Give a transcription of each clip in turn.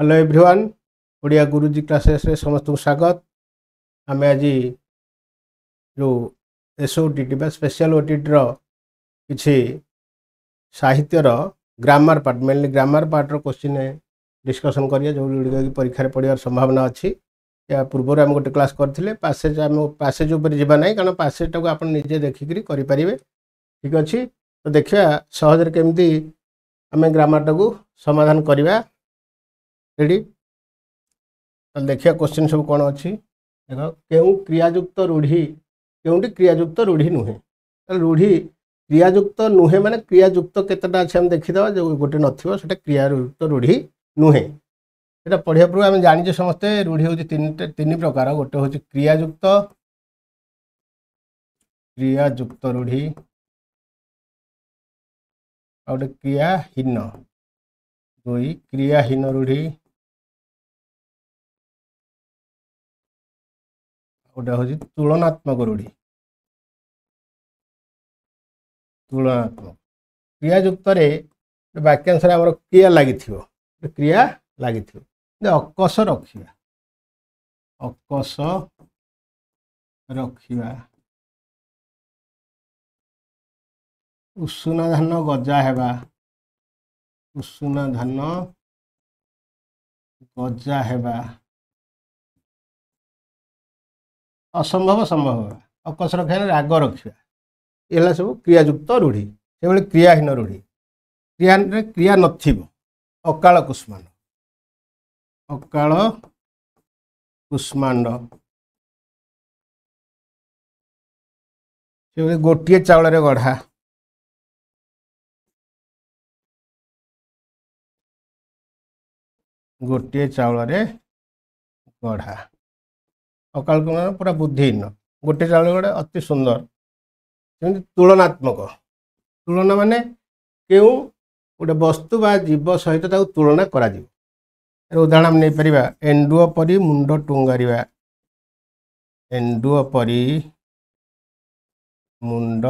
Hello everyone Odia गुरुजी classes रे समस्त स्वागत। आम आज जो एसओटीटी बा स्पेशल ओटीटी रो किछि साहित्यर grammar part mainly grammar part रो क्वेश्चन डिस्कशन करिया जो की परीक्षा रे पड़ियार संभावना अछि। या पूर्व आम गोटे क्लास करथिले पैसेज आम पैसेज ऊपर जिबा नै कारण पैसेज टाको आपण निजे देखिकरी करि परिबे। ठीक अछि, तो देखिया सहज रे केमती आम ग्रामर टाको समाधान करिवा। रेडी देखिए क्वेश्चन सब कौन अच्छी देख क्यों क्रियायुक्त रूढ़ी क्योंटी क्रियायुक्त रूढ़ी नुहे रूढ़ी क्रियायुक्त नुहे माने क्रियायुक्त केतटा अच्छे हम देखीदा जो गोटे नथिबो सेटा क्रियायुक्त रूढ़ी नुहे। सेटा पढ़िया पूर्व आम जानिजे समस्ते रूढ़ी होची तीन प्रकार। गोटे होची क्रियायुक्त रूढ़ी और गोटे क्रियाहीन दुई क्रियाहीन रूढ़ी गोटे हूँ तुलनात्मक रूढ़ी। तुलनात्मक क्रियायुक्त वाक्यांश आम क्रिया लगी क्रिया लगी अकस रखा अकस रखा उषुना धान गजा हेबा उषुना धान गजा हेबा असंभव संभव अकस रखा राग रखा ये सब क्रियायुक्त रूढ़ी। से क्रियाहीन रूढ़ी क्रिया नथिबो अकाल कुष्मांड अकाल कुष्मांड से गोटे चाउल रे गढ़ा गोटे चाउल रे गढ़ा अकाल कुष्मांड पूरा बुद्धिहीन गोटे चाउल गोटे अति सुंदर। तुलनात्मक तुलना माने क्यों गोटे वस्तु बा जीव सहित तुलना करा उदाहरण नहीं पारिबा एंडुओ परी मुंड टुंगारिबा एंडुओ परी मुंड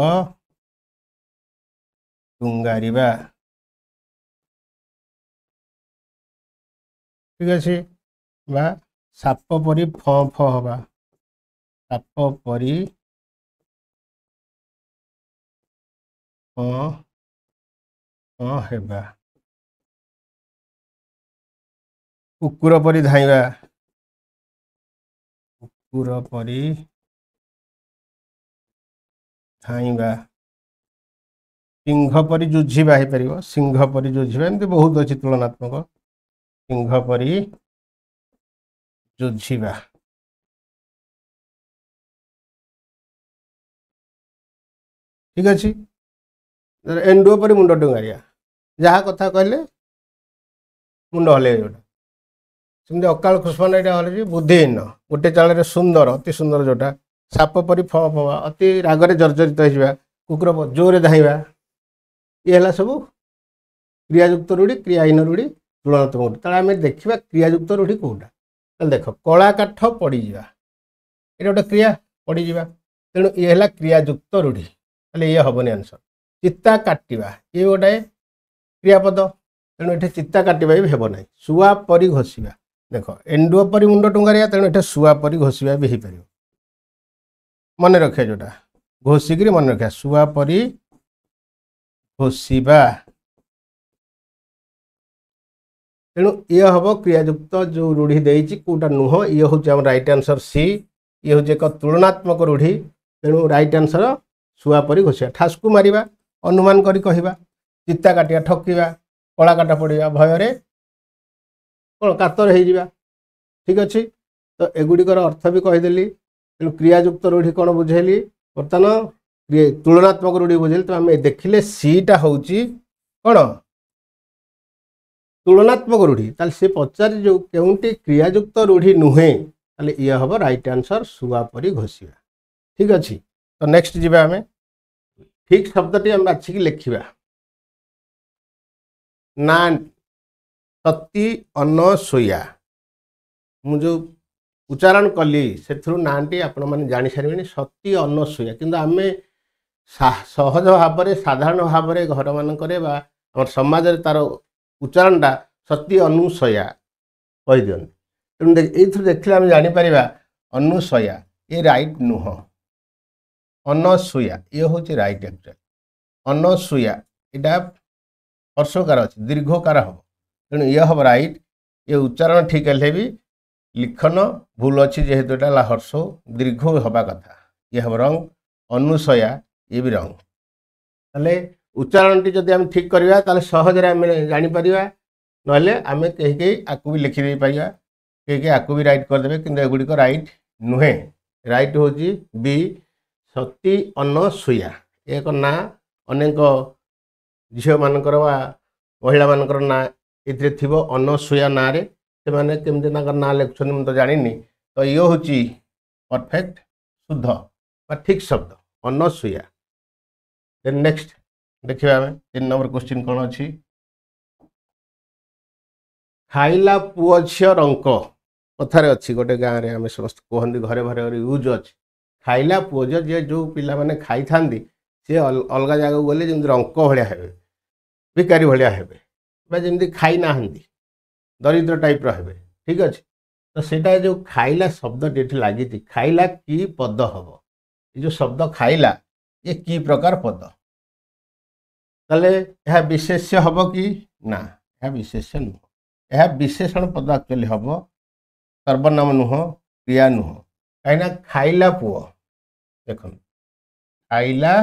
टुंगारिबा। ठीक अच्छे बा साप परी फ फ हवा साप परी हेबा कुकुर परी धाइबा कुकुर परी धाइबा। सिंह परी जुझिबा हो पार सिंह परी जुझिबा एमती बहुत अच्छी तुलनात्मक सिंह परी जुझिबा। ठीक अच्छे एंडुओ परी मुंड टुंगारिया जहाँ कथा कहले मुंड हल्ले जोटा सेमती अकाल कुष्मांड यहाँ हल्ले बुद्धिहीन गोटे चाल सुंदर अति सुंदर जोटा साप परी फवा अति रागरे जर्जरित हो कुकुर जोरे धाइबा ये सब क्रियायुक्त रूढ़ी क्रियाहीन रूढ़ी तुलनात्मक रूढ़ी। तेल आम देखा क्रियायुक्त रूढ़ी कौटा देख कला काठ पड़ जा ये गोटे क्रिया पड़ जा तेणु ये है क्रियायुक्त रूढ़ी ये हेनी आंसर। चित्ता काटिबा ये गोटे क्रियापद तेणु ये चित्ता काटिबा भी हेबना। शुआ परी घोषिबा देख एंडुओ परी मुंड टुंगारिया तेणु ये शुआ परी घोषिबा भी हो पार मन रखिया जोटा घोषिकी मन रखा शुआ परी घोषिबा। तेणु ये हम क्रियायुक्त जो रूढ़ी देती कौटा नुह ये हूँ रईट आंसर सी ये हूँ एक तुलनात्मक रूढ़ी। तेणु रईट आंसर शुआ परी घोषिबा ठासकु मारिबा अनुमान करी कहवा चित्ता काटिया ठकिबा कला काटा पड़ा भय कौन कातर हो। ठीक अच्छे तो एगुड़िकर अर्थ भी कहीदेली तेणु क्रियायुक्त रूढ़ी कौन बुझेली बर्तमान तुलनात्मक रूढ़ी बुझेली। तो आम देखिले सीटा हूँ कौन तुलनात्मक रूढ़ी ताल से पचारि जो केउंटी क्रियायुक्त रूढ़ी नुहे ताले ये हम राइट आंसर शुआ परी घोषिबा। ठीक अच्छे तो नेक्स्ट जीवा आम ठीक शब्दटी आम बाछिकी लिखा ना सती अनसुया मुझे उच्चारण कली से नाटी आपण मैंने जानी सारे सती अनसुया किंतु आम सहज भाव में साधारण भाव में घर मानक समाज तार उच्चारणटा सती अनुसया कहि दियंती तेणु एथु देखिले आम जापर अनुसया ये राइट नुह अनसूया ये हूँ राइट एक्चुअली अनसूया यहाँ हर्षकार अच्छे दीर्घकार हम तेणु ये हम राइट ये उच्चारण ठीक है भी लिखन भूल अच्छी जेहेतु यहाँ हर्ष दीर्घ हवा कथा ये हम रंग अनुसया ये भी रंग ताले उच्चारण टी जब आम ठीक करवा ताले सहजरे आम जापर ना आम कहीं आपको भी लिखिदे पार कहीं आपको भी राइट करदे कि एगुड़िक राइट नुहे राइट हूँ बी सती अनसूया एक ना अनेक झील मानकर महिला मानकर ना ये थी अनसूया ना रे से मैंने केमती ना लिखुं मुझे तो जानी तो ये हूँ परफेक्ट शुद्ध ठीक शब्द अनसूया। देन नेक्स्ट देखिए आम 3 नंबर क्वेश्चन कौन अच्छी खाइला पुओ झील रंक कथार अच्छी गोटे गाँव में आम समस्त कहते घरे घरे यूज अच्छी खाइला पुओ झील जो पिला माने खाई था सी अलग जगह गले जमी रंक भाया हे भिकारी भाया हे जमी खाई ना दरिद्र टाइप रे ठीक अच्छे तो सेटा जो खाइला शब्द लगी खाइला की पद हम ये जो शब्द खाइला ये की प्रकार पद ताले यह विशेष्य हम कि ना यह विशेष्य नुह यह विशेषण पद एक्चुअली हम सर्वनाम नुह क्रिया नुह कहीं खाइला पुओ देख खाइला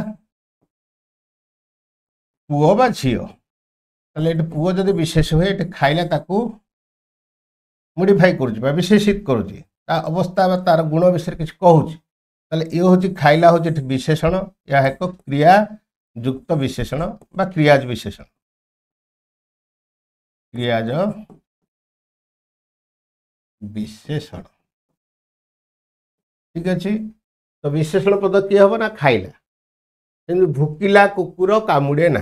पुओ बा झील ताले पुओ जब विशेष हुए ये खाइला ताकू मोडिफाई कर विशेषित करुच्ची अवस्था तार गुण विषय किसी कहूँ ताले ये हूँ खाइला हूँ विशेषण या एक क्रिया युक्त विशेषण बा क्रियाज विशेषण क्रियाज विशेषण ठीक अच्छे तो विशेषण पद किए हम ना खाइला भुकिला कुकुर कामुड़े ना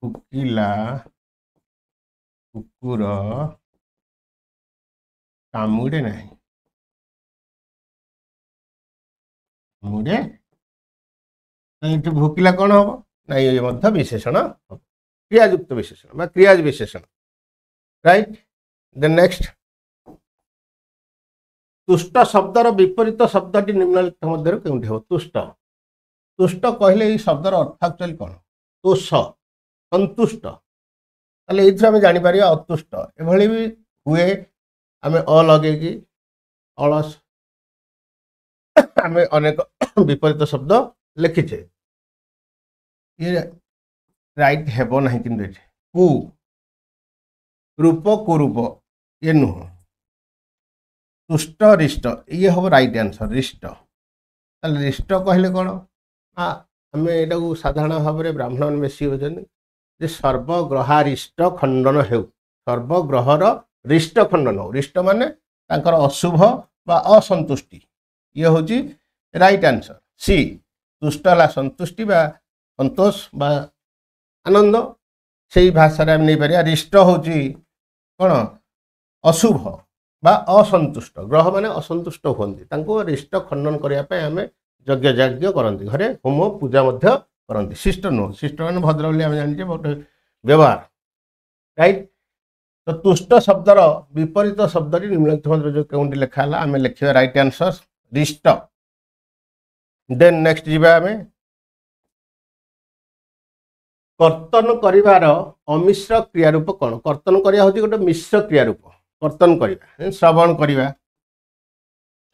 भुकिला कुकुर कामुड़े ना मुड़े तो भुकिला कौन हम ना ये विशेषण क्रियायुक्त विशेषण क्रियाज विशेषण राइट। देन नेक्स्ट तुष्ट शब्दर विपरीत शब्दटी निम्नलिखित मध्य क्योंटी हो तुष्ट तुष्ट कहले ये शब्दर अर्थ एक्चुअली कौन तुष संतुष्ट ताले ये जापर अतुष्ट एभली भी हुए आम अ लगे अलस आम अनेक विपरीत शब्द लिखिचे ये राइट हेब ना कि कु रूप कुरूप ये नुह तुष्ट रिष्ट ये हम राइट आंसर रिष्ट ताले रिष्ट कहले कौन आम यहाँ साधारण भाव में ब्राह्मण मैंने बेसी होती सर्वग्रहारिष्ट खंडन हो सर्वग्रहर रिष्ट खंडन हो रिष्ट माने तांकर अशुभ बा असंतुष्टि ये हूँ राइट आंसर सी तुष्ट है संतुष्टि बा संतोष बा आनंद से भाषा आम नहीं पार रिष्ट हूँ कौन अशुभ बा असंतुष्ट ग्रह माने असंतुष्ट होती रिष्ट खंडन करने आम यज्ञ जाज्ञ करती घरे होम पूजा करती शिष्ट नुह शिष्ट मान भद्र बोली आम जाने गोटे व्यवहार राइट तो तुष्ट शब्दर विपरीत शब्द निम्नलिखित मध्य जो कौन लिखा आम लिखा राइट आंसर रिष्ट। देन नेक्स्ट जीवा आम कर्तन करिवार अमिश्र क्रियारूप कौन कर्तन करिया होची गोटे मिश्र क्रियारूप कर्तन करिवा श्रवण करिवा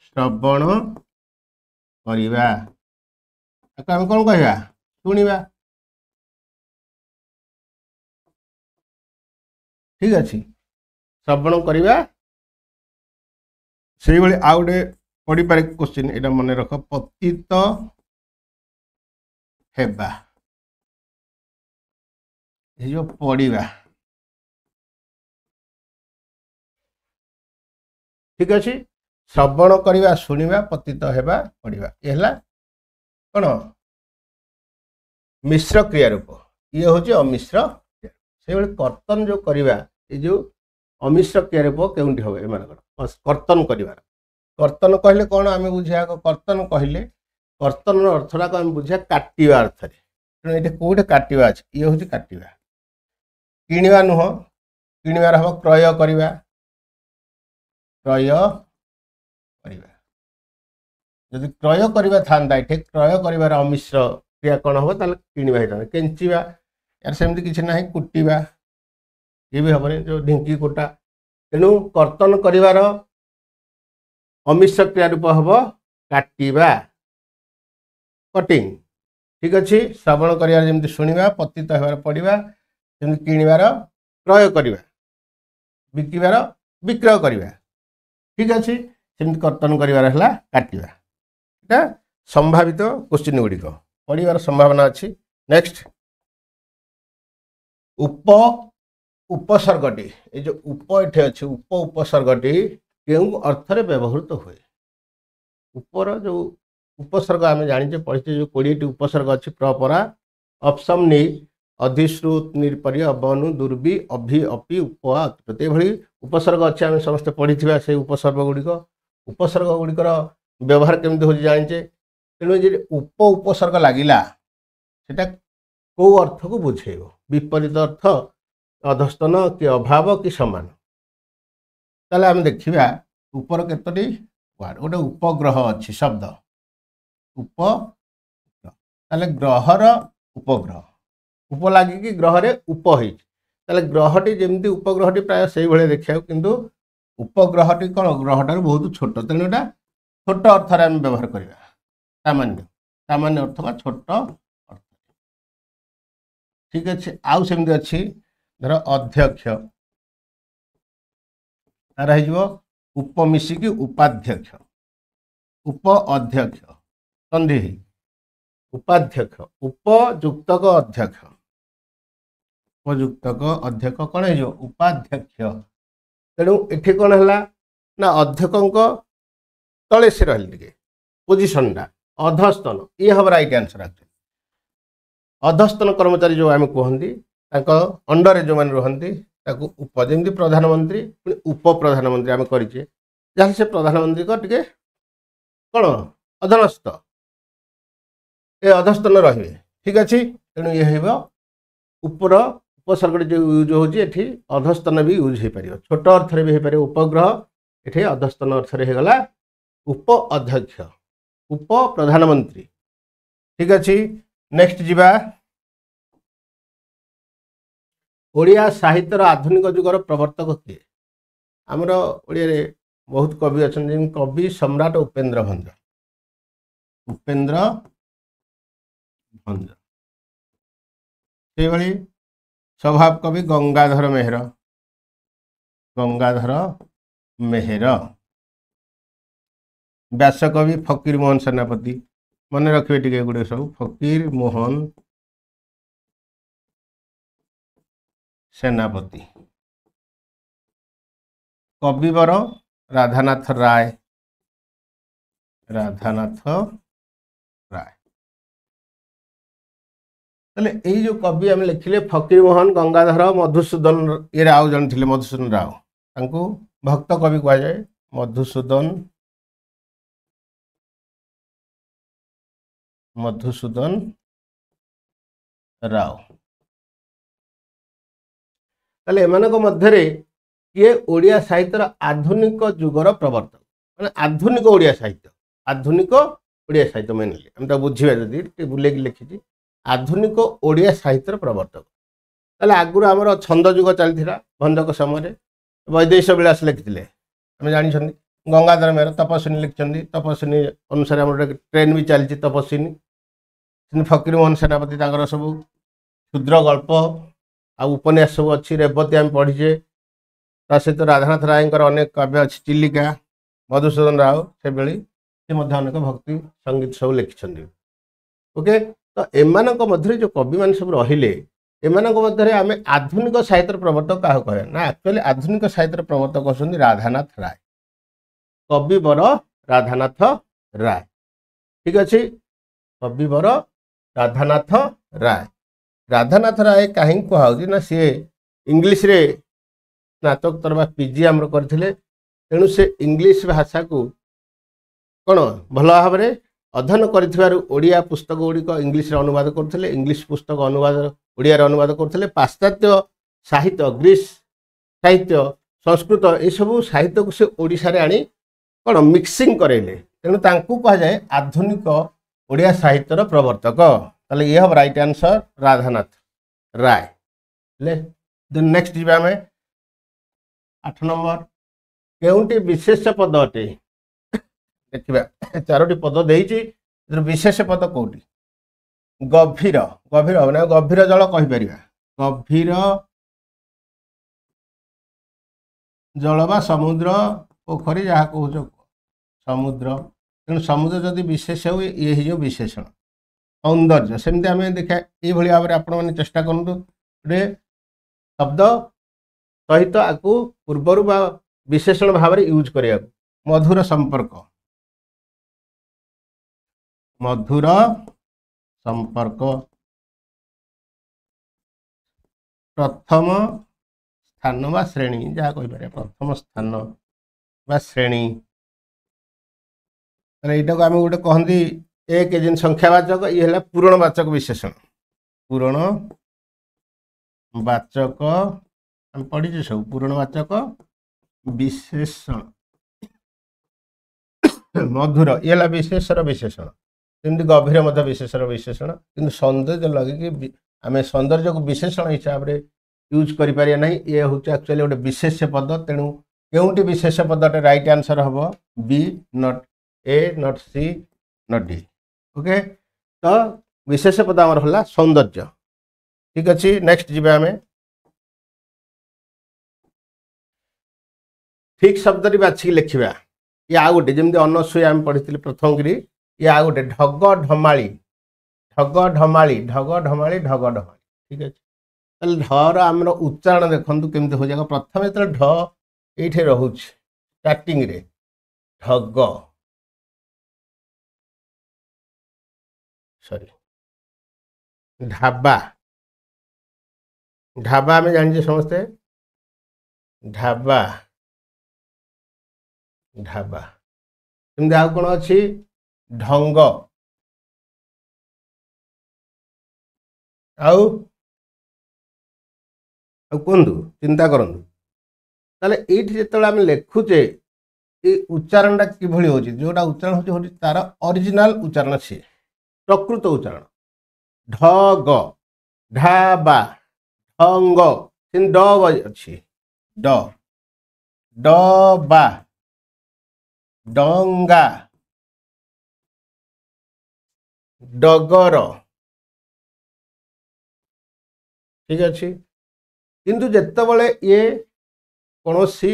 श्रवण करिवा आम कौन कहवा शुणिवा ठीक अच्छे श्रवण करिवा से भाई आउ गए पढ़ी पारे क्वेश्चन यहाँ मन रख पतित हेबा ये जो पढ़ा ठीक अच्छे श्रवण करवा शुणा पतित हेबा पढ़ा ये कौन मिश्र क्रियारूप ये हूँ अमिश्र से भाई कर्तन जो करवा ये जो अमिश्र क्रियारूप केउंटी हम एम कर्तन कर कर्तन कहले कौन आम बुझा कर्तन कहले कर्तन अर्थटा को आम बुझा काटिवा अर्थ ये कौटे काटिवा अच्छे ये हूँ काटिवा किणवा नुह किणवार हम क्रय करवा क्रय करवा जदि क्रय करवा था ये क्रय कर अमिश्र क्रिया कौन हम ताल किणवा होता केंचिवा यार सेमती किसी ना कुटिवा ये भी हेनी जो ढिंकी कोटा तेणु कर्तन कर अमिश्र क्रिया रूप हम काटिवा कटिंग ठीक अच्छे श्रवण कर शुणा पतित होबार पड़ा जमी किणवार क्रय करवा बिकिबार विक्रय करवा ठीक अच्छे सेमती कर्तन कर काटिवा यहाँ संभावित क्वेश्चन गुड़िक पढ़ार संभावना अच्छी नेक्स्ट उप उपसर्गटी ये जो उप एठे अच्छे उप उपसर्गटी क्यों अर्थरे व्यवहृत हुए उपर जो उपसर्ग आम जाने पढ़ी जो 20टी उपसर्ग अच्छी प्रपरा ऑप्शन नहीं अधिश्रुत निर्परी अवनु दुर्बी अभि अपि उपत ये उपसर्ग अच्छे आम समस्त पढ़ी से उपसर्ग गुड़िकर व्यवहार केमती हो जाने तेणु जो उप उपसर्ग लगिला सेटा कौ अर्थ को बुझेब विपरीत अर्थ अधस्तन कि अभाव कि समान ताले आम देखा उपर केतोटी वार्ड गोटे उपग्रह अच्छी शब्द उपग्रह ताले ग्रहर उपग्रह उप लगिकी ग्रह उप होते ग्रहटी जमी उपग्रहटी प्राय से भाई देखा किंतु उपग्रहटी कौन ग्रहटार बहुत छोट तेणु यहाँ छोट अर्थर आम व्यवहार करवा सामान्य सामान्य अर्थ का छोट अर्थ ठीक अच्छे आउ सेमती अच्छी धर अध्यक्ष तार हो उपमिशिकी उपाध्यक्ष उप अध्यक्ष संधि उपाध्यक्ष उपयुक्तक अध्यक्ष उपयुक्तक अध्यक्ष कौन हो उपाध्यक्ष तेणु ये कौन है ना अध्यक्ष तले से रही पोजिशन टा अधस्तन ये हम राइट आंसर एक्चुअली अधस्तन कर्मचारी जो आम कहती अंडर जो मैंने रुहती उप जमी प्रधानमंत्री उप प्रधानमंत्री आम करे जहाँ से प्रधानमंत्री को टे कौन अधनस्थ ये अधस्तन रे ठीक अच्छे तेणु ये उपर उपसर्ग जो यूज होती अधस्तन भी यूज हो पार छोट अर्थ भी हो पार उपग्रह ये अधस्तन अर्थ होगला उप अध्यक्ष उप प्रधानमंत्री ठीक अच्छे नेक्स्ट जीवा ओडिया साहित्यर आधुनिक जुगर प्रवर्तक किए आमर ओडिया रे बहुत कवि अच्छा कवि सम्राट उपेन्द्र भंज से स्वभाव कवि गंगाधर मेहर व्यासकवि फकीर मोहन सेनापति मन रखिए टे गुड़े सब फकीर मोहन सेनापति कविवर राधानाथ राय ताले यही जो कवि आम लिखिले फकीर मोहन गंगाधर मधुसूदन ये आउ जन थे मधुसूदन राव तांको भक्त कवि कह जाए मधुसूदन राव ताले एमानक मध्यरे किए ओडिया साहित्यर आधुनिक जुगर प्रवर्तक माने आधुनिक ओडिया साहित्य मेनली हम बुझे जदि बुले लिखी आधुनिक ओडिया साहित्यर प्रवर्तक ताले आगुर आमर छंद जुग चलता भंजक समय वैदेश विलास लिखिते आम जानी गंगाधर मेहर तपस्विनी लिखिं तपस्विनी अनुसार आम ट्रेन भी चलती तपस्विनी फकीर मोहन सेनापति सब क्षुद्र गल्प आ उपन्यास सब अच्छी रेवती आम पढ़ीचे सहित राधानाथ राय अनेक काव्य अच्छी चिलिका मधुसूदन राव से अनेक भक्ति संगीत सब लिखिं ओके तो एमानक मध्य जो कवि मान सब रहिले एमानक मध्य आम आधुनिक साहित्य प्रवर्तक क्या कहे ना एक्चुअली आधुनिक साहित्य प्रवर्तक होती राधानाथ राय कविवर राधानाथ राय ठीक अच्छे कविवर राधानाथ राय कहीं कहुँ ना सी इंग्लीश रे स्नातकोत्तर बा पीजी आमर करथिले तेणु से इंग्लीश भाषा को कौन भल भाव में अध्ययन करिया पुस्तक गुड़िक इंग्लीश अनुवाद करथिले इंग्लीश पुस्तक अनुवाद ओडिया अनुवाद करथिले पाश्चात्य साहित्य ग्रीस साहित्य संस्कृत ये सब साहित्य को से ओडिशा रे आनी कौन मिक्सिंग करेले तेणु तांकू कहा जाए आधुनिक ओडिया साहित्यर प्रवर्तक ताले ये हम राइट आंसर राधानाथ राय ले नेक्स्ट जी आम 8 नंबर केउंटी विशेष पद अटे देखिबा चारोटी पद देइची विशेष पद कोटी गभीर गभीर माने गभीर जल कहि परिबा गभीर जल बा समुद्र पोखरी जहाँ कह समुद्र तेणु समुद्र जदि विशेष हो ये जो विशेषण सौंदर्य सेमती आम देखा ये भाव में आपण मैंने चेष्टा करूँ गोटे शब्द सहित आपको पूर्वर बा विशेषण भाव में यूज करिया मधुर संपर्क मधुर संपर्क प्रथम स्थान बा श्रेणी जहाँ कहीपर प्रथम स्थान बा श्रेणी यहाँ को आम गोटे कहती एक जिन संख्यावाचक ये है पूरणवाचक विशेषण पूरणवाचक आम पढ़ी सब पूरणवाचक विशेषण मधुर ये है विशेषर विशेषण सेमती गभीर मध्य विशेषर विशेषण कि सौंदर्य लगे आम सौंदर्य को विशेषण हिसाब से यूज करें ना ये हूँ एक्चुअली गोटे विशेष पद तेणु केउंटी विशेष पदटे राइट आंसर हम B not A not C not D okay तो विशेष पद आमर होला सौंदर्य ठीक अच्छे नेक्स्ट जी आम ठीक शब्द बाछिकी लिखा ये आ गोटे जमी अनसुई आम पढ़ी प्रथम गिरी ये आ गोटे ढग ढमाली ढग ढमाली ढग ढमाली ढग ढमाली ठीक अच्छे ढर आमर उच्चारण देखु केमती हो जाएगा प्रथम जो ढ ये रोच स्टार्टिंग रे ढग सॉरी ढाबा ढाबा आम जाने समस्ते ढाबा ढाबा सेमती आउ कौन अच्छी ढंग आउ कहतु चिंता करूँ ताले ये जो आम लिखुचे ये उच्चारणटा किभली हो जोटा उच्चारण हो तार ओरिजिनल उच्चारण सी प्रकृत उच्चारण ढग ढाबा ढंग ड अच्छी ड डबा डंगा डगर ठीक अच्छे किंतु जेतेबळे ये कौन सी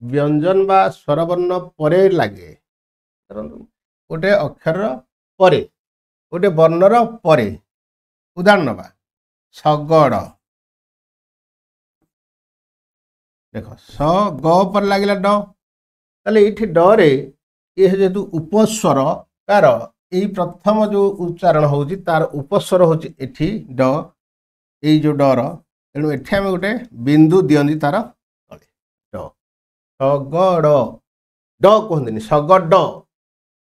व्यंजन बा स्वरवर्ण परे लगे गोटे अक्षर परे गोटे वर्णर परे उदाहरण नवा शगड़ देख स ग पर लगे ड ताले ये डरे ये जेतु उपस्वर तार यही प्रथम जो उच्चारण हो तार उपस्वर हूँ एठी ड ये जो डर तेणु एठी आम गोटे बिंदु दियंती तार तले ड शगड़ ड कहते शगड़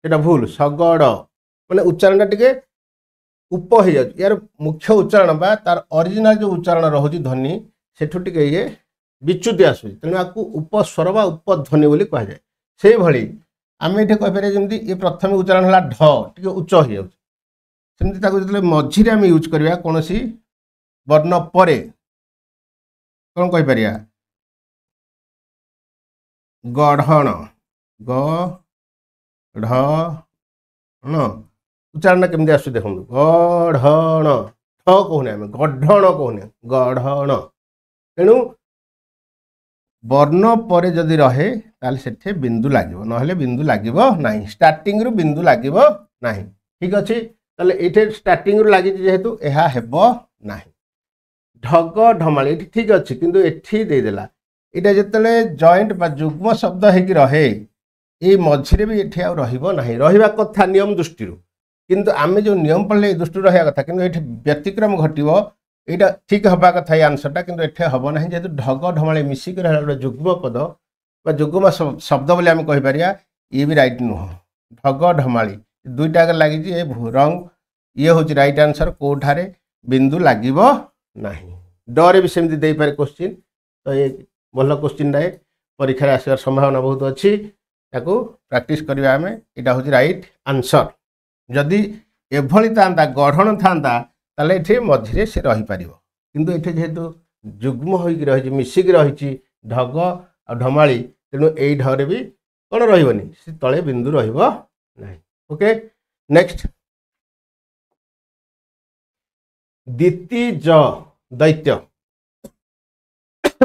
से भूल शगड़ माने उच्चारण टे उप हो जाए यार मुख्य उच्चारण बा तार ओरिजिनल जो उच्चारण रोचे ध्वनि सेठू टे ये विच्युति आसूँ तेणु आपको उपस्वर बा उपध्वनि बोली कह जाए से भली आम ये कहीपर जमी ये प्रथम उच्चारण है ढ टे उच्च हो जाती जो मझीरे आम यूज करवा कौन सी वर्ण परे कौन कहीपर गढ़ण गढ़ उच्चारण केमती आस देखो गढ़ण ठ कहने आम गढ़ण कहने गढ़ण तेणु वर्ण पर जदि रहे ताले सेठे बिंदु लगे ना बिंदु लगे ना स्टार्टिंग रु बिंदु लगे ना ठीक अच्छे ताले ये स्टार्टिंग रु लगी जेहेतु यह हेब ना ढग ढमाली ये ठीक अच्छे किंतु एठी देदेला यहाँ जिते जॉइंट बा जुग्म शब्द होगी रहे ये मझीरे भी ये रहा कथा नियम दृष्टि किंतु आम जो नियम पढ़ले दृष्टि रहा कथा कि ये व्यतिक्रम घटो यहाँ ठीक हवा कथा ये आंसरटा कि ये हम ना जेहतु ढग ढमाली मिसिक गोटे जुग्म पद जुग्म शब्द बोली आम कहीपर ये भी राइट नुह ढग ढमाली दुईटा लगी रंग ये हूँ राइट आंसर कौठारे बिंदु लगे ना डरे भी सेमती दे पारे क्वेश्चन तो ये भल क्वेश्चन टाए परीक्षा आसवार संभावना बहुत अच्छी ताकू प्रैक्टिस करवा आम यहाँ हूँ राइट आंसर जदि एभली था गढ़ण था ये मझे से रहीपर किंतु ये जेहेतु जुग्म होगी रही मिसिकी रही ढग आ ढमाली तेणु यही ढगे भी कौन रही से तले बिंदु रहा ओके नेक्स्ट दिति ज दैत्य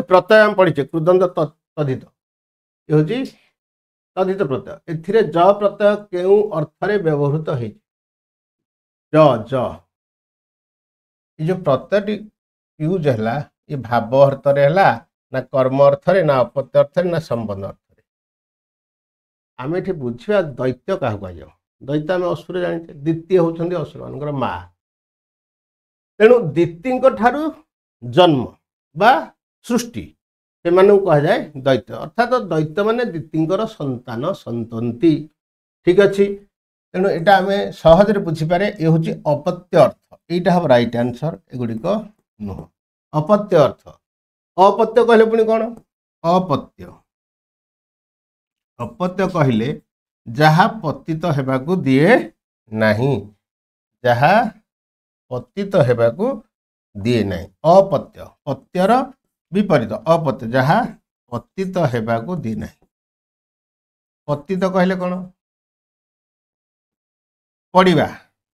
प्रत्यय आम पढ़ी कृदंत तद्धित ये हूँ तद्धित प्रत्यय ए ज प्रत्यय केउ अर्थरे व्यवहृत हो ये जो प्रत्यय यूज है ये भाव अर्थ रे ना कर्म अर्थ रे ना अपत्य अर्थ रे ना संबंध अर्थ रे आम ये बुझा दैत्य क्या कह दैत्य आम असुर जाने द्वितीय होती असुर मान माँ तेणु दिति ठारू जन्म बा सृष्टि से कह जाए दैत्य अर्थात दैत्य माने दितिंकर संतान संतति ठीक अच्छे तेणु यहाँ आम सहज बुझीपारे ये हूँ अपत्य अर्थ यहाँ हम राइट आंसर एगुड़िक नुह अपत्य अर्थ अपत्य कहले पुणी कौन अपत्य अपत्य कहले जहा पतित हेबाकू दिए नहीं जहा पतित हेबाकू दिए नहीं अपत्य पत्यर विपरीत अपत्य जहा पतित हेबाकू दिए नहीं पतित कहले कौन पड़िबा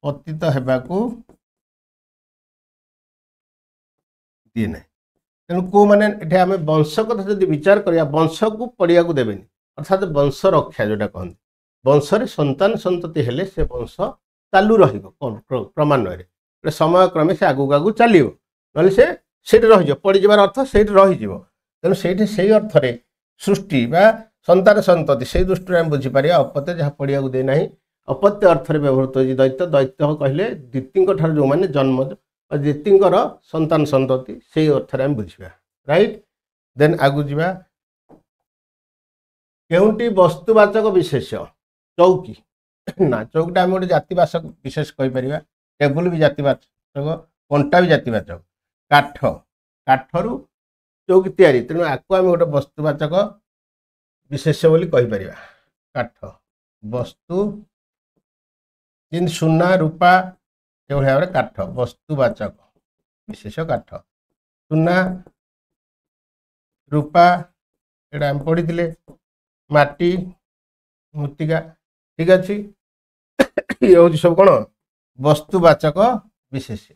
पतित हेबाकू दिए नहीं तेणु को मैंने आम वंश कथा जब विचार करिया वंश को पड़िया को देवेनि अर्थात वंश रक्षा जोटा कहते वंश संतान संतति हेले से वंश चालू क्रमान्वय समय क्रमे से आगू आगू चलो ना से रही पड़ीजार अर्थ से रही तेणु से अर्थ रे सृष्टि बा संतान संतति से दृष्टि आम बुझीपार अपत्य जहाँ पड़िया दे ना अपत्य अर्थ व्यवहृत हो दैत्य दैत्य कहले दिति जो मैंने जन्म दितिंकर संतान संतति से अर्थ आम बुझा राइट देन आगु जा केउंटी वस्तुवाचक विशेष चौकी ना चौकीटा आम गोटे जातिवाचक विशेष कहीपर टेबुल भी जातिवाचक कंटा भी जातिवाचक काठ काठरू चौकी तैयारी तेणु आपको आम गोटे वस्तुवाचक विशेष बोली कहीपर काठ वस्तु जिन सुना रूपा ये भाव में काठ वस्तुवाचक विशेष काठ सुना रूपा ये आम पढ़ी माटी मृत्तिका ठीक अच्छे ये हूँ सब कौन वस्तुवाचक विशेष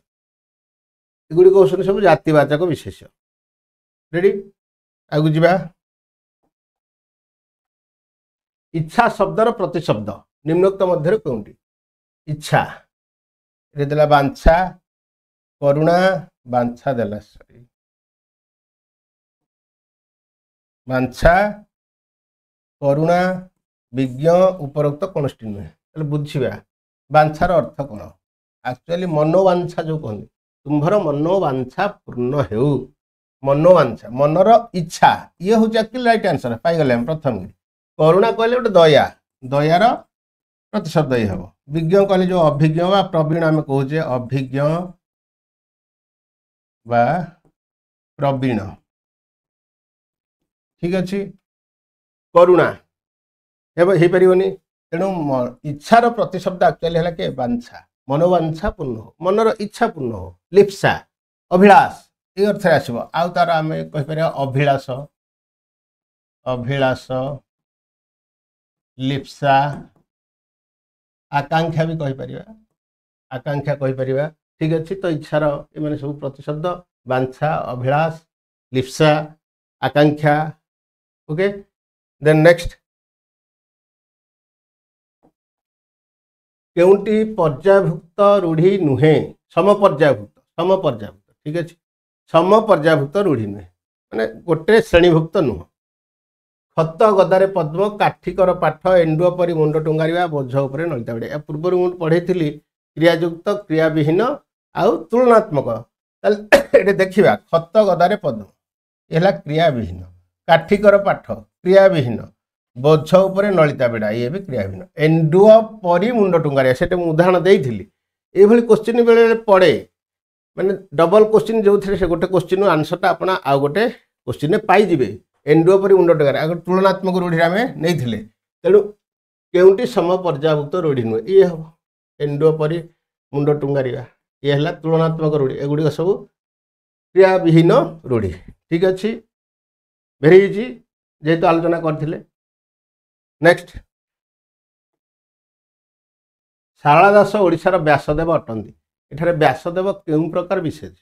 एगुड़ी कौन सब जातिवाचक विशेष रेडी आगु जा इच्छा शब्दर प्रतिशब्द निम्नोक्त मध्य कौटी इच्छा ये देला बांछा करुणा बांछा देला सॉरी बांछा करुणा विज्ञ उपरोक्त कौनटी नुहे बुझा बांछार अर्थ कौन एक्चुअली मनोवांछा जो कहते तुम्हार मनोवांछा पूर्ण हो मनोवांछा मनर इच्छा ये हूँ एक्चुअली राइट आंसर पाईगले प्रथम करुणा कहले गोटे दया दयार प्रतिशब्द ये हम विज्ञ कहले जो अभिज्ञ बा प्रवीण आम कहे अभिज्ञ बा प्रवीण ठीक अच्छे करुणा हो पारनी तेणु इच्छार प्रतिशब्द एक्चुअली है के बांछा मनोवांछा पूर्ण हो मनर इच्छा पूर्ण हो लिप्सा अभिलाष ये अर्थ आसो आउ तार आम कहीपर अभिलाष अभिलाष लिप्सा आकांक्षा भी कहीपर आकांक्षा कहीपर ठीक अच्छे तो इच्छार ये सब प्रतिशब्द बांछा अभिलाष लिप्सा आकांक्षा ओके देन नेक्स्ट केउंटी पर्यायभुक्त रूढ़ी नुहे समपर्यायभुक्त ठीक अच्छे समपर्यायभुक्त रूढ़ी नुहे माने गोटे श्रेणीभुक्त नुह खत गदारे पद्म काठिकर पाठ एंडुआ परी मुंड टुंगारिया बोझ उपरे नलिता बिड़ा पूर्व मुझे पढ़े क्रियायुक्त क्रियाविहीन आउ तुलनात्मक ये देखा खत गदारे पद्म ये क्रियाविहीन काठिकर पाठ क्रियाविहीन बोझ उपरे नलिता बिड़ा ये भी क्रियाविहीन एंडुआ परी मुंड टुंगारिया से उदाहरण देती ये क्वेश्चन बेले पड़े माने डबल क्वेश्चन जो थे से गोटे क्वेश्चन आंसरटा आप आउ गोटे क्वेश्चन पाइबे एंडुओ परी मुंड टंगार आगे तुलनात्मक रूढ़ी आम नहीं तेणु केउटी सम पर्यावृत्त रूढ़ी नुहे ये हम एंडुओ परी मुंड टुंगारिया ये है तुलनात्मक रूढ़ी एगुड़िक सब क्रियाविहीन रूढ़ी ठीक अच्छे भेरी इजी जेहेतु आलोचना करथिले नेक्स्ट शारला दास ओडिशार व्यासदेव अटंती एठारे व्यासदेव केउं प्रकार विशेष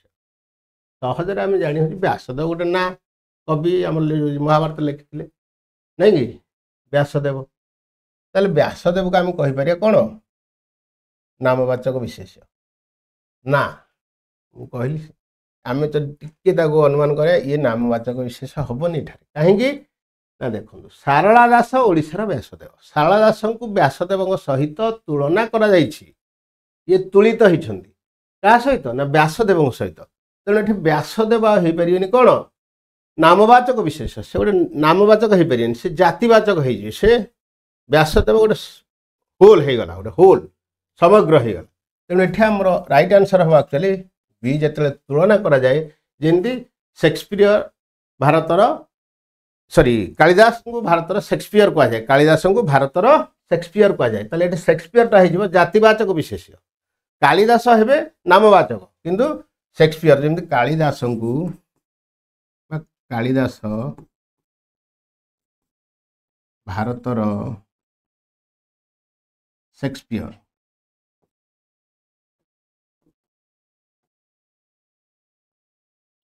सहजरे आम जानी हो व्यासदेव गोटे ना कवि आम महाभारत लिखिले नहीं कि व्यासदेव ताले व्यासदेव को आम कहीपर कौन नामवाचक विशेष ना कहली आम तो टिके अनुमान करें ये नामवाचक विशेष हेनी कहीं ना देखो शारला दास ओडिशार व्यासदेव शारला दास को व्यासदेव सहित तुलना करा ये तुलित होती क्या सहित ना व्यासदेव सहित तेणु ये व्यासदेव हो पारे कौन नामवाचक विशेष से गोटे नामवाचक हो पारे से जातिवाचक हो से व्यासदेव गोटे होल हो गला गोटे होल समग्र हो गला तेणु ये आमर राइट आंसर हम एक्चुअली बी जिते तुलना कराए जमी शेक्सपियर भारतर सॉरी कालिदास को भारतर शेक्सपियर कहुए कालिदास को भारतर शेक्सपियर कहुए ताले ये शेक्सपियरटा हो जातिवाचक विशेष कालिदास हे नामवाचक किंतु शेक्सपियर जमी कालिदास को कालिदास भारतर शेक्सपियर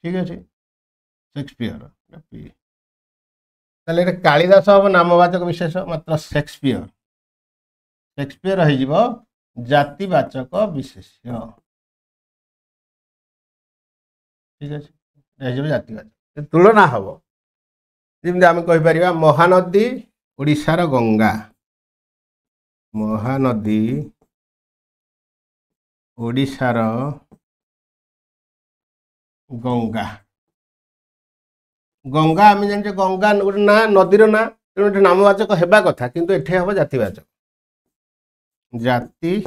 ठीक अच्छे शेक्सपियर ताले कालिदास हम नामवाचक विशेष मात्र शेक्सपियर शेक्सपियर हो जातिवाचक विशेष ठीक अच्छे जातिवाचक तुलना हम जमी आम कहीपर महानदी ओडिशार गंगा महानदी ओडिशार गंगा गंगा आम जाने गंगा गोटे ना नदीर ना तेणु नामवाचक हेबा कथा किंतु एठे हम जातिवाचक जातिवाचक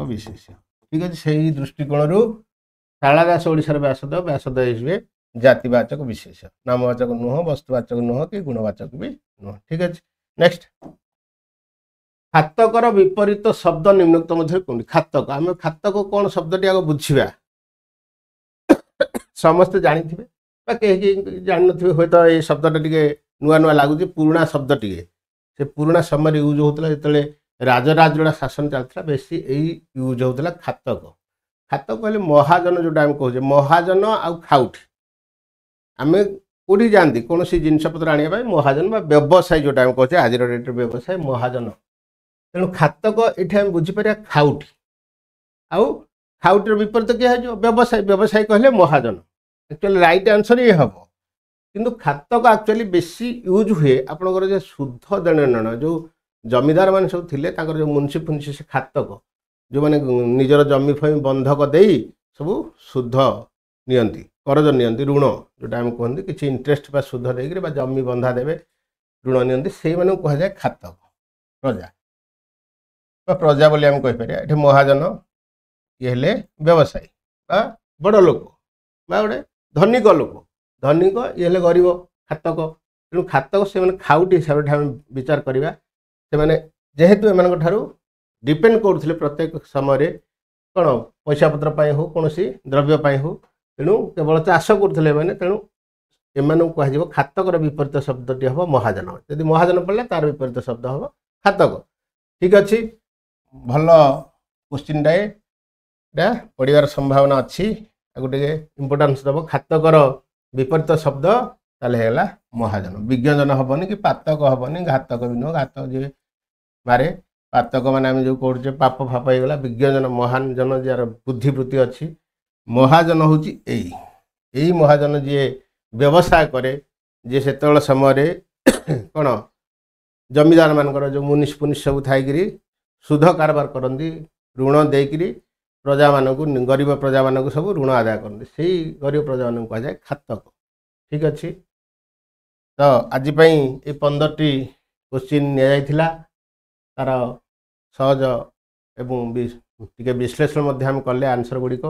विशेष ठीक अच्छे से दृष्टिकोण शारला दास ओडिशार व्यासदेव व्यासदेव हुए जातिवाचक विशेष नामवाचक नुह वस्तुवाचक नुह कि गुणवाचक भी नुह ठीक अच्छे नेक्स्ट खातकर विपरीत शब्द निम्नोक्त मध्य कौन खातक आम खातक कौन शब्द आगे बुझा समस्ते जानी कहीं जान थे हे तो ये शब्दटा टे नुआ नुआ लगुच पुराणा शब्द टे से पुराणा समय यूज होता जो राजराज जोड़ा शासन चलता बेसी यही यूज होता खातक खातक कहले महाजन जोटा आम कहे महाजन आउ खाउटी आम कौटी जाती कौन सी जिनपतर आने महाजन व्यवसायी जोटा आम कहे आज डेट व्यवसाय महाजन तेणु खातक ये आम बुझीपर खाउटी आउ खाउटीर विपरीत किए हो व्यवसायी व्यवसायी कहले महाजन एक्चुअली राइट आंसर ये हम किंतु खातक एक्चुअली बेसी यूज हुए आपंकर जो शुद्ध देण जो जमीदार मान सब थे जो मुंशी फुंसी से खातक जो मैंने निजर जमी फमी बंधक दे सब शुद्ध नियंती करज नियंती ऋण जोटा आम कहते किसी इंटरेस्ट बा शुद्ध देकर जमी बंधा देवे ऋण नियंती से कहुए खातक प्रजा प्रजा बोली आम कहीपर ये महाजन ये हेले व्यवसायी बड़ लोक गोटे धनिक लोक धनिक ये हेले गरीब खातक तेणु खातक से खाउटी हिसाब से विचार करवा से जेहेतु एम डिपेंड करुले प्रत्येक समय कौन पैसा पत्र हो कौन द्रव्य हो तेणु केवल चाष करुले तेणु एम कह खातकर विपरीत शब्दटी हम महाजन यदि महाजन पड़े तार विपरीत शब्द हम खातक ठीक अच्छे भल क्वेश्चन टाए पढ़ार संभावना अच्छी गोटे इम्पोर्टान्स दब खातकर विपरीत शब्द ताल महाजन विज्ञजन हेनी कि पातक हेनी घातक भी नुह घातक जी मारे पातक मैंने आम जो कहे पाप फाप होगा विज्ञजन महान जन जार बुद्धिवृत्ति अच्छी महाजन हूँ यही महाजन जी व्यवसाय करे जी से समय कौन जमीदार मानकर जो मुनिश पुनिश सब थी सुध कारबार करती ऋण देकर प्रजा मानक गरीब प्रजा मानक सब ऋण आदाय करते से गरीब प्रजा मान कहुए खातक ठीक अच्छे तो आज ये 15टी क्वेश्चन तार सहज एवं टी विश्लेषण आम कले आंसर गुड़िक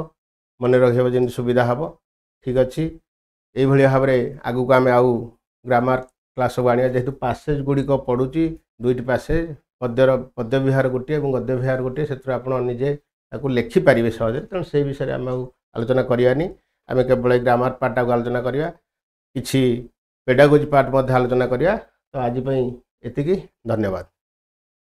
मन रखा जमी सुविधा हम ठीक अच्छे এইଭଳି ଭାବରେ ଆଗକୁ ଆମେ ଆଉ ଗ୍ରାମାର କ୍ଲାସ୍ ସବୁ ଆଣିବା ଯେହେତୁ ପାସେଜ ଗୁଡ଼ିକ ପଡ଼ୁଛି 2ଟି ପାସେଜ ପଦ୍ୟ ବିହାର ଗୋଟିଏ ଏବଂ ଗଦ୍ୟ ବିହାର ଗୋଟିଏ ସେଥିରୁ ଆପଣ ନିଜେ ତାକୁ ଲେଖିପାରିବେ ସହଜରେ ତେଣୁ ସେଇ ବିଷୟରେ ଆମେ ଆଉ ଆଲୋଚନା କରିବାନି ଆମେ କେବଳ ଏଇ ଗ୍ରାମାର ପାର୍ଟଟାକୁ ଆଲୋଚନା କରିବା କିଛି ପେଡାଗୋଜି ପାର୍ଟ ମଧ୍ୟ ଆଲୋଚନା କରିବା ତ ଆଜି ପାଇଁ ଏତିକି ଧନ୍ୟବାଦ।